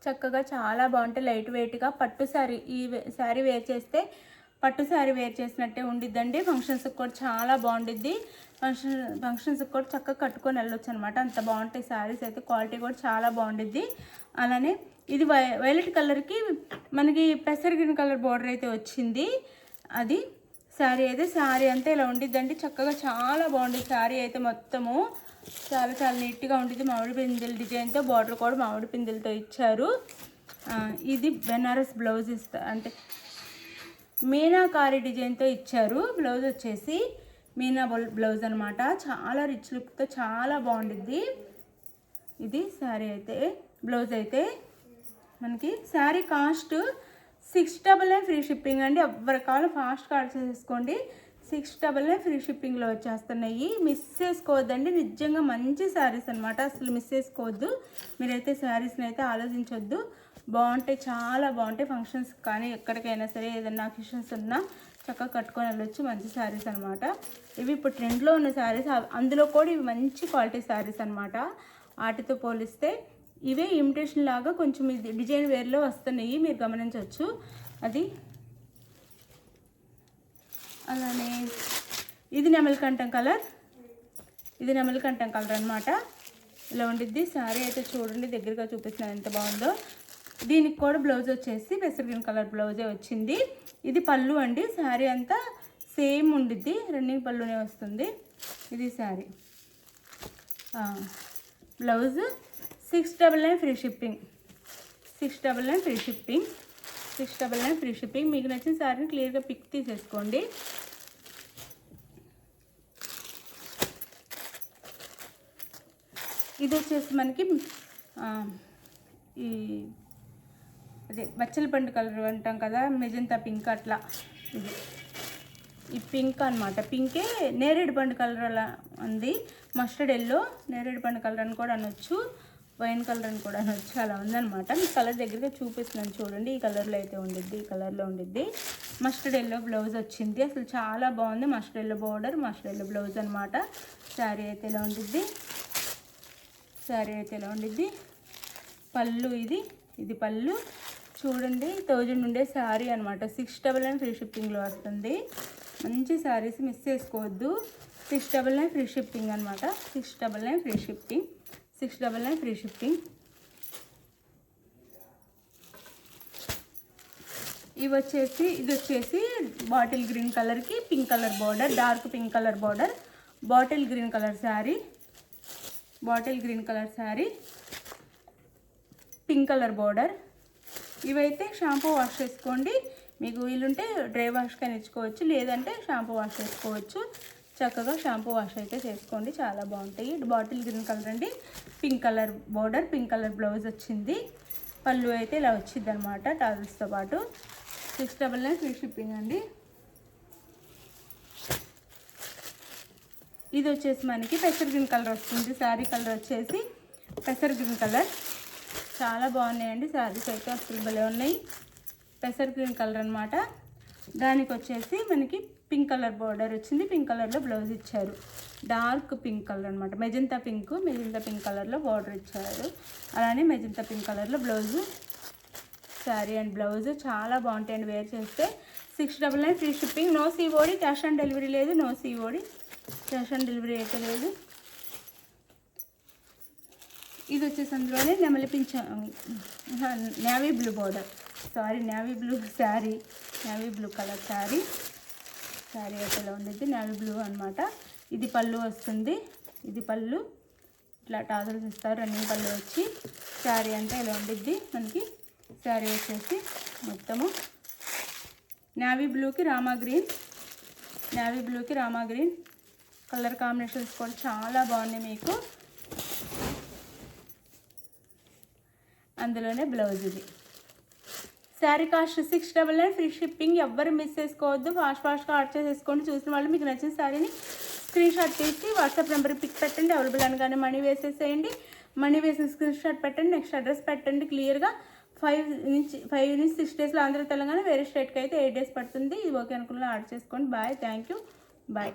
చక్కగా చాలా బాగుంటాయి. లైట్ వెయిట్గా పట్టు శారీ, ఈ శారీ వేర్ చేస్తే పట్టు శారీ వేర్ చేసినట్టే ఉండిద్దండి. ఫంక్షన్స్కి కూడా చాలా బాగుండిద్ది. ఫంక్షన్స్కి కూడా చక్కగా కట్టుకొని వెళ్ళొచ్చు అనమాట. అంత బాగుంటాయి శారీస్ అయితే. క్వాలిటీ కూడా చాలా బాగుండిద్ది. అలానే ఇది వైలెట్ కలర్కి మనకి పెసర్ గ్రీన్ కలర్ బార్డర్ అయితే వచ్చింది. అది శారీ అయితే. శారీ అంతా ఇలా ఉండిద్దండి. చక్కగా చాలా బాగుంటుంది శారీ అయితే. మొత్తము చాలా చాలా నీట్గా ఉంటుంది. మామిడి పిందెల డిజైన్తో బార్డర్ కూడా మామిడి పిందెలతో ఇచ్చారు. ఇది బెనారస్ బ్లౌజ్ అంటే మీనాకారి డిజైన్తో ఇచ్చారు. బ్లౌజ్ వచ్చేసి మీనా బ్లౌజ్ అనమాట. చాలా రిచ్ లుక్తో చాలా బాగుండిద్ది. ఇది శారీ అయితే. బ్లౌజ్ అయితే మనకి శారీ కాస్ట్ 699 ఫ్రీ షిప్పింగ్ అండి. ఎవరి కావాలి ఫాస్ట్గా ఆర్డర్ చేసుకోండి. 699 ఫ్రీ షిప్పింగ్లో వచ్చేస్తున్నాయి. మిస్ చేసుకోవద్దండి. నిజంగా మంచి శారీస్ అనమాట. అసలు మిస్ చేసుకోవద్దు. మీరైతే శారీస్ని అయితే ఆలోచించొద్దు. బాగుంటాయి, చాలా బాగుంటాయి. ఫంక్షన్స్ కానీ ఎక్కడికైనా సరే ఏదైనా అకేషన్స్ ఉన్నా చక్కగా కట్టుకొని వెళ్ళొచ్చు. మంచి శారీస్ అనమాట. ఇవి ఇప్పుడు ట్రెండ్లో ఉన్న శారీస్. అందులో కూడా ఇవి మంచి క్వాలిటీ శారీస్ అనమాట. వాటితో పోలిస్తే ఇవే ఇమిటేషన్ లాగా కొంచెం ఇది డిజైన్ వేర్లో వస్తున్నాయి, మీరు గమనించవచ్చు. అది అలానే ఇది నెమలికంఠం కలర్. ఇది నెమలికంఠం కలర్ అనమాట. ఇలా ఉండిద్ది శారీ అయితే. చూడండి, దగ్గరగా చూపిస్తున్నాను ఎంత బాగుందో. దీనికి కూడా బ్లౌజ్ వచ్చేసి పెసర్ గ్రీన్ కలర్ బ్లౌజే వచ్చింది. ఇది పళ్ళు అండి. శారీ అంతా సేమ్ ఉండిద్ది. రన్నింగ్ పళ్ళునే వస్తుంది. ఇది sari. Blouse 699 free shipping. 699 free shipping. 699 free shipping. మీకు నచ్చిన శారీని క్లియర్గా పిక్ తీసేసుకోండి. ఇది వచ్చేసి మనకి ఈ అదే బచ్చల పండు కలర్ అంటాం కదా, మెజంతా పింక్ అట్లా. ఇది ఈ పింక్ అనమాట. పింకే నేరేడు పండు కలర్ అలా ఉంది. మస్టర్డ్ ఎల్లో, నేరేడు పండు కలర్ అని కూడా అనొచ్చు, వైన్ కలర్ అని కూడా అనొచ్చు. అలా ఉందనమాట. మీ కలర్ దగ్గరగా చూపిస్తున్నాను చూడండి. ఈ కలర్లో అయితే ఉండిద్ది. ఈ కలర్లో ఉండిద్ది. మస్టర్డ్ ఎల్లో బ్లౌజ్ వచ్చింది. అసలు చాలా బాగుంది. Mustard yellow border, mustard yellow blouse అనమాట. శారీ అయితే ఇలా ఉండిద్ది. శారీ అయితే ఇలా ఉండిద్ది. పళ్ళు ఇది పళ్ళు. చూడండి, 1000 ఉండే శారీ అనమాట. 699 ఫ్రీ షిప్పింగ్లో వస్తుంది. మంచి శారీస్ మిస్ చేసుకోవద్దు. 699 ఫ్రీ షిప్పింగ్ అనమాట. 699 ఫ్రీ షిప్పింగ్. 699 free shipping. ఇది వచ్చేసి బాటిల్ గ్రీన్ కలర్కి pink colour border, dark pink colour border, bottle green colour sari. Bottle green colour sari, pink colour border. ఇవైతే షాంపూ వాష్ చేసుకోండి. మీకు వీలుంటే డ్రై వాష్ కానీ ఇచ్చుకోవచ్చు, లేదంటే షాంపూ వాష్ చేసుకోవచ్చు. చక్కగా షాంపూ వాష్ అయితే చేసుకోండి. చాలా బాగుంటాయి. బాటిల్ గ్రీన్ కలర్ అండి. Pink colour border, pink colour blouse వచ్చింది. పళ్ళు అయితే ఇలా వచ్చింది అనమాట టాజల్స్తో పాటు. 699 ఫ్రీ షిప్పింగ్ అండి. ఇది వచ్చేసి మనకి పెసర్ గ్రీన్ కలర్ వస్తుంది. శారీ కలర్ వచ్చేసి పెసర్ గ్రీన్ కలర్. చాలా బాగున్నాయండి శారీస్ అయితే. అసలు భలే ఉన్నాయి. పెసర్ గ్రీన్ కలర్ అనమాట. దానికి వచ్చేసి మనకి పింక్ కలర్ బార్డర్ వచ్చింది. పింక్ కలర్లో బ్లౌజ్ ఇచ్చారు. డార్క్ పింక్ కలర్ అనమాట. మెజంతా పింక్ కలర్లో బార్డర్ ఇచ్చారు. అలానే మెజంతా పింక్ కలర్లో బ్లౌజు. శారీ అండ్ బ్లౌజ్ చాలా బాగుంటాయండి వేర్ చేస్తే. 699 free shipping. No COD, cash on delivery లేదు. No COD, cash on delivery అయితే లేదు. ఇది వచ్చేసి అందులోనే navy blue border, navy blue sari, navy blue colour sari. Sari అయితే ఇలా ఉండేది. నేవీ బ్లూ అనమాట. ఇది పళ్ళు వస్తుంది. ఇది పళ్ళు. ఇట్లా టాజల్స్ ఇస్తారు. రన్నింగ్ పళ్ళు వచ్చి శారీ అంటే ఇలా ఉండిద్ది మనకి. శారీ వచ్చేసి మొత్తము నేవీ బ్లూకి రామా గ్రీన్, నేవీ బ్లూకి రామా గ్రీన్ కలర్ కాంబినేషన్స్ కూడా చాలా బాగున్నాయి మీకు. అందులోనే బ్లౌజ్. ఇది శారీ కాస్ట్ 699 ఫ్రీ షిప్పింగ్. ఎవ్వరు మిస్ చేసుకోవద్దు. ఫాస్ట్గా ఆర్డర్ చేసేసుకోండి. చూసిన వాళ్ళు మీకు నచ్చిన శారీని స్క్రీన్ షాట్ తీసి వాట్సాప్ నెంబర్కి పిక్ పెట్టండి. అవైలబుల్ అనగానే మనీ వేసేసేయండి. మనీ వేసిన స్క్రీన్ షాట్ పెట్టండి. నెక్స్ట్ అడ్రస్ పెట్టండి క్లియర్గా. 5 నుంచి 6 డేస్లో ఆంధ్ర తెలంగాణ, వేరే స్టేట్కి అయితే 8 డేస్ పడుతుంది. ఇది ఓకే అనుకున్న ఆర్డర్ చేసుకోండి. బాయ్. Thank you. బాయ్.